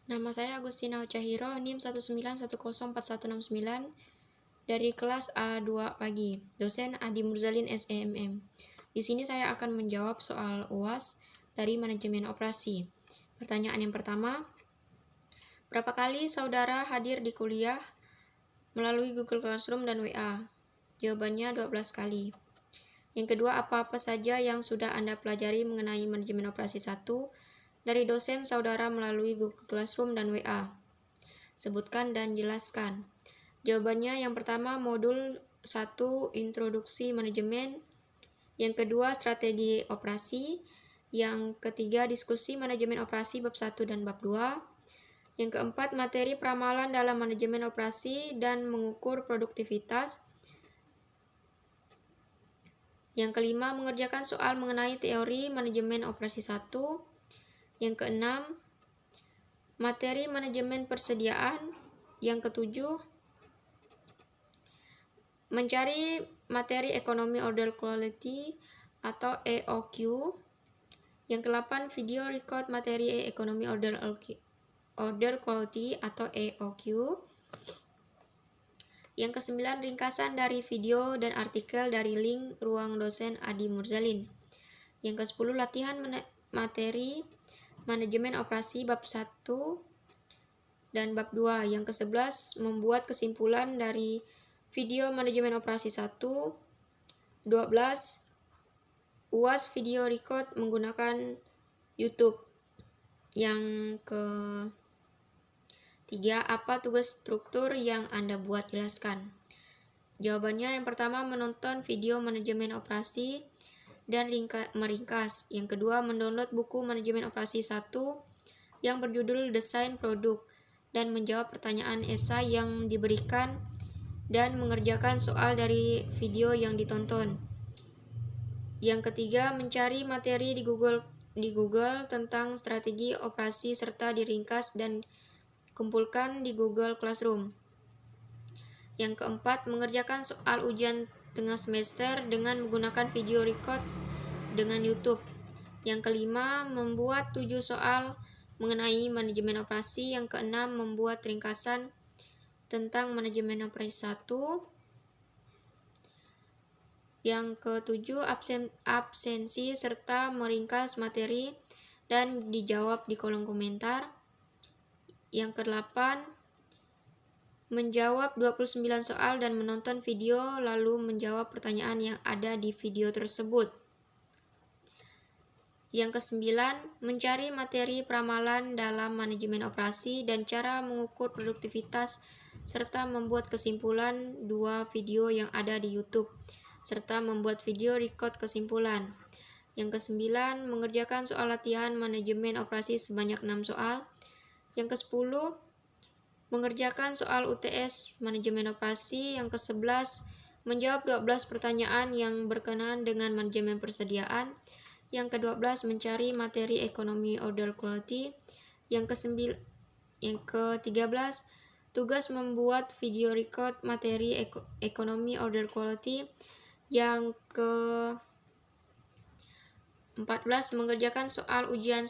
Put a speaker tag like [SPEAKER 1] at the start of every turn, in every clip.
[SPEAKER 1] Nama saya Agustina Chahiro, NIM 191041169 dari kelas A2 pagi. Dosen Adi Murzalin SEMM. Di sini saya akan menjawab soal UAS dari manajemen operasi. Pertanyaan yang pertama, berapa kali saudara hadir di kuliah melalui Google Classroom dan WA? Jawabannya 12 kali. Yang kedua, apa-apa saja yang sudah Anda pelajari mengenai manajemen operasi 1 dari dosen saudara melalui Google Classroom dan WA? Sebutkan dan jelaskan. Jawabannya yang pertama, modul 1 introduksi manajemen, yang kedua strategi operasi, yang ketiga diskusi manajemen operasi bab 1 dan bab 2, yang keempat materi peramalan dalam manajemen operasi dan mengukur produktivitas, yang kelima mengerjakan soal mengenai teori manajemen operasi 1, yang keenam materi manajemen persediaan, yang ketujuh mencari materi ekonomi order quality atau EOQ, yang ke-8 video record materi ekonomi order quality atau EOQ, yang ke-9 ringkasan dari video dan artikel dari link ruang dosen Adi Murzalin, yang ke-10 latihan materi manajemen operasi bab 1 dan bab 2, yang ke-11 membuat kesimpulan dari video manajemen operasi 1, 12 UAS video record menggunakan YouTube, yang ke-3 apa tugas struktur yang Anda buat, jelaskan. Jawabannya yang pertama menonton video manajemen operasi dan meringkas, yang kedua mendownload buku manajemen operasi 1 yang berjudul Desain Produk dan menjawab pertanyaan esai yang diberikan dan mengerjakan soal dari video yang ditonton. Yang ketiga, mencari materi di Google tentang strategi operasi serta diringkas dan kumpulkan di Google Classroom. Yang keempat, mengerjakan soal ujian tengah semester dengan menggunakan video record dengan YouTube. Yang kelima, membuat 7 soal mengenai manajemen operasi. Yang keenam, membuat ringkasan tentang manajemen operasi 1. Yang ketujuh, absensi serta meringkas materi dan dijawab di kolom komentar. Yang kedelapan, menjawab 29 soal dan menonton video lalu menjawab pertanyaan yang ada di video tersebut. Yang kesembilan, mencari materi peramalan dalam manajemen operasi dan cara mengukur produktivitas serta membuat kesimpulan 2 video yang ada di YouTube serta membuat video record kesimpulan. Yang kesembilan, mengerjakan soal latihan manajemen operasi sebanyak 6 soal. Yang ke-10, mengerjakan soal UTS manajemen operasi. Yang ke-11, menjawab 12 pertanyaan yang berkenaan dengan manajemen persediaan. Yang ke-12, mencari materi ekonomi order quality. Yang ke-13, tugas membuat video record materi ekonomi order quality. Yang ke-14, mengerjakan soal ujian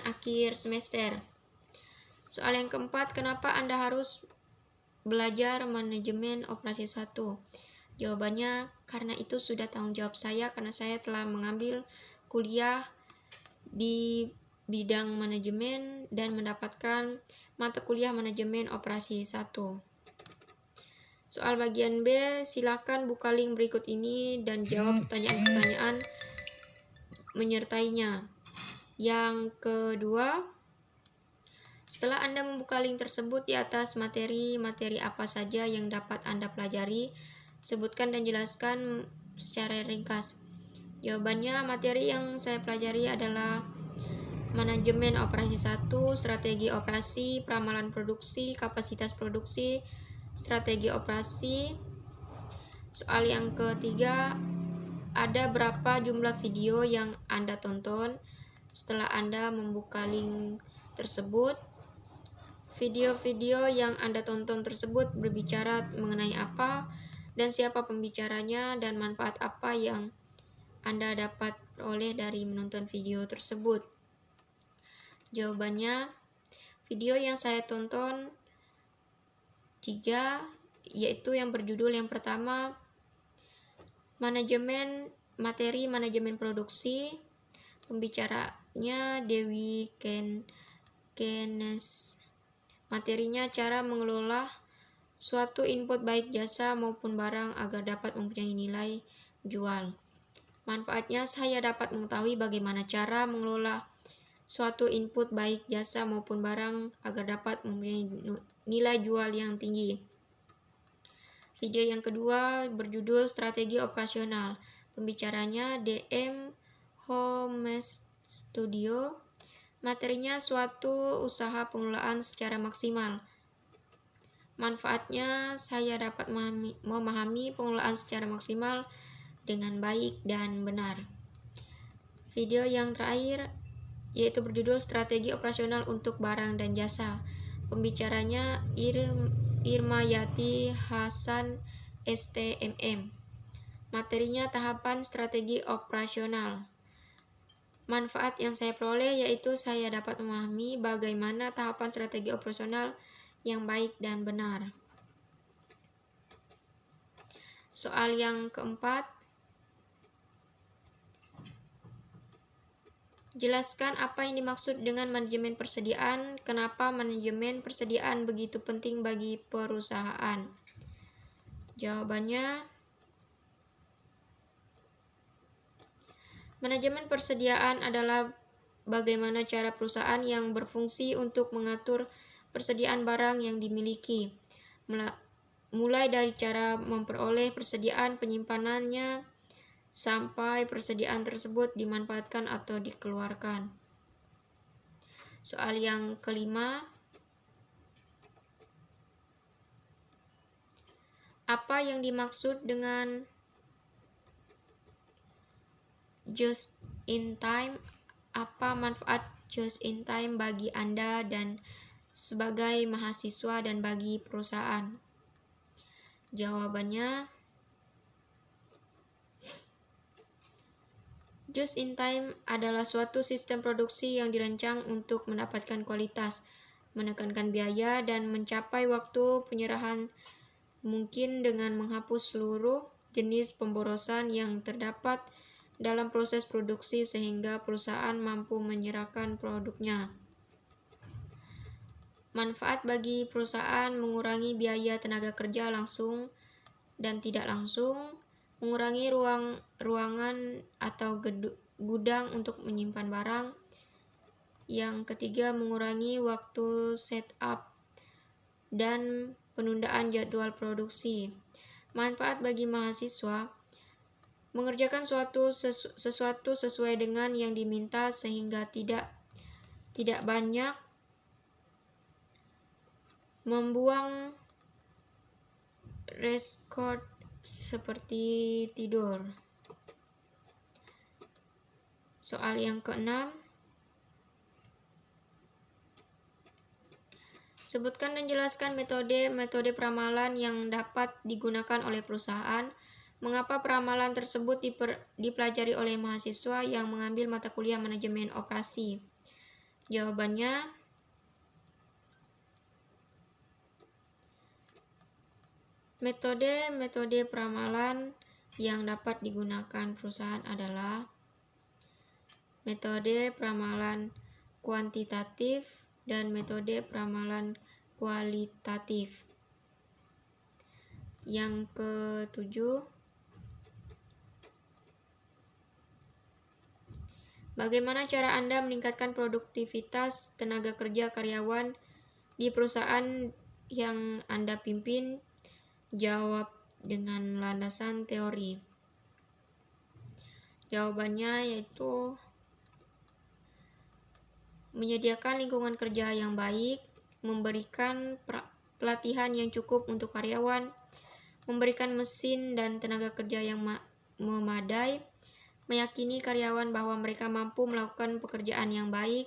[SPEAKER 1] akhir semester. Soal yang keempat, kenapa Anda harus belajar manajemen operasi 1? Jawabannya, karena itu sudah tanggung jawab saya karena saya telah mengambil kuliah di bidang manajemen dan mendapatkan mata kuliah manajemen operasi 1. Soal bagian B, silakan buka link berikut ini dan jawab pertanyaan-pertanyaan menyertainya. Yang kedua, setelah Anda membuka link tersebut di atas materi apa saja yang dapat Anda pelajari, sebutkan dan jelaskan secara ringkas. Jawabannya, materi yang saya pelajari adalah manajemen operasi 1, strategi operasi, peramalan produksi, kapasitas produksi, strategi operasi. Soal yang ketiga, ada berapa jumlah video yang Anda tonton setelah Anda membuka link tersebut? Video-video yang Anda tonton tersebut berbicara mengenai apa dan siapa pembicaranya dan manfaat apa yang Anda dapat peroleh dari menonton video tersebut. Jawabannya, video yang saya tonton 3, yaitu yang berjudul yang pertama, manajemen produksi. Pembicaranya Dewi Kenes. Materinya cara mengelola suatu input baik jasa maupun barang agar dapat mempunyai nilai jual. Manfaatnya, saya dapat mengetahui bagaimana cara mengelola suatu input baik jasa maupun barang agar dapat mempunyai nilai jual yang tinggi. Video yang kedua berjudul Strategi Operasional. Pembicaranya DM Home Studio. Materinya suatu usaha pengelolaan secara maksimal. Manfaatnya, saya dapat memahami pengelolaan secara maksimal dengan baik dan benar. Video yang terakhir yaitu berjudul Strategi Operasional untuk Barang dan Jasa. Pembicaranya Irmayati Hasan STMM. Materinya tahapan strategi operasional. Manfaat yang saya peroleh yaitu saya dapat memahami bagaimana tahapan strategi operasional yang baik dan benar. Soal yang keempat, jelaskan apa yang dimaksud dengan manajemen persediaan. Kenapa manajemen persediaan begitu penting bagi perusahaan? Jawabannya, manajemen persediaan adalah bagaimana cara perusahaan yang berfungsi untuk mengatur persediaan barang yang dimiliki, mulai dari cara memperoleh persediaan, penyimpanannya, sampai persediaan tersebut dimanfaatkan atau dikeluarkan. Soal yang kelima, apa yang dimaksud dengan just in time? Apa manfaat just in time bagi Anda dan sebagai mahasiswa dan bagi perusahaan? Jawabannya, just in time adalah suatu sistem produksi yang dirancang untuk mendapatkan kualitas, menekankan biaya, dan mencapai waktu penyerahan mungkin dengan menghapus seluruh jenis pemborosan yang terdapat dalam proses produksi sehingga perusahaan mampu menyerahkan produknya. Manfaat bagi perusahaan: mengurangi biaya tenaga kerja langsung dan tidak langsung, mengurangi ruangan atau gudang untuk menyimpan barang. Yang ketiga, mengurangi waktu setup dan penundaan jadwal produksi. Manfaat bagi mahasiswa: mengerjakan sesuatu sesuai dengan yang diminta sehingga tidak banyak membuang reskod seperti tidur. Soal yang keenam, sebutkan dan jelaskan metode peramalan yang dapat digunakan oleh perusahaan. Mengapa peramalan tersebut dipelajari oleh mahasiswa yang mengambil mata kuliah manajemen operasi? Jawabannya, metode peramalan yang dapat digunakan perusahaan adalah metode peramalan kuantitatif dan metode peramalan kualitatif. Yang ketujuh, bagaimana cara Anda meningkatkan produktivitas tenaga kerja karyawan di perusahaan yang Anda pimpin? Jawab dengan landasan teori. Jawabannya yaitu menyediakan lingkungan kerja yang baik, memberikan pelatihan yang cukup untuk karyawan, memberikan mesin dan tenaga kerja yang memadai, meyakini karyawan bahwa mereka mampu melakukan pekerjaan yang baik,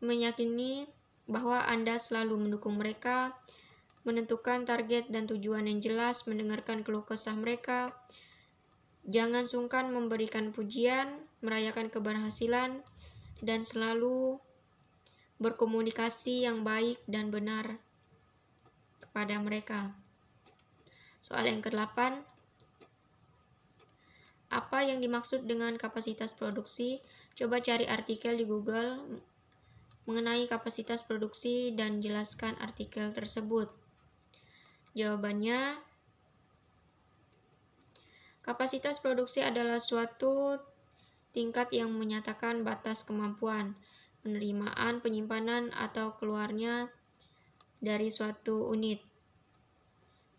[SPEAKER 1] meyakini bahwa Anda selalu mendukung mereka, menentukan target dan tujuan yang jelas, mendengarkan keluh kesah mereka, jangan sungkan memberikan pujian, merayakan keberhasilan, dan selalu berkomunikasi yang baik dan benar kepada mereka. Soal yang ke-8, apa yang dimaksud dengan kapasitas produksi? Coba cari artikel di Google mengenai kapasitas produksi dan jelaskan artikel tersebut. Jawabannya, kapasitas produksi adalah suatu tingkat yang menyatakan batas kemampuan, penerimaan, penyimpanan, atau keluarnya dari suatu unit.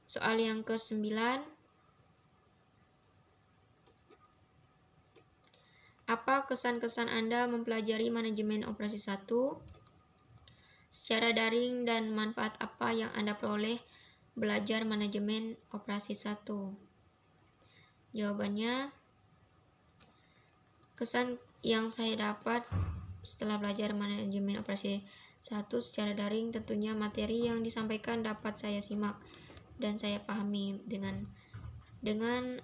[SPEAKER 1] Soal yang ke-9, apa kesan-kesan Anda mempelajari manajemen operasi 1 secara daring dan manfaat apa yang Anda peroleh belajar manajemen operasi 1? Jawabannya, kesan yang saya dapat setelah belajar manajemen operasi 1 secara daring, tentunya materi yang disampaikan dapat saya simak dan saya pahami dengan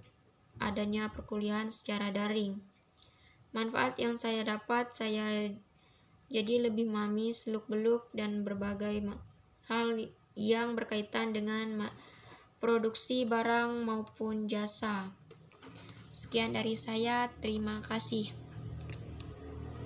[SPEAKER 1] adanya perkuliahan secara daring. Manfaat yang saya dapat, saya jadi lebih memahami seluk-beluk dan berbagai hal yang berkaitan dengan produksi barang maupun jasa. Sekian dari saya, terima kasih.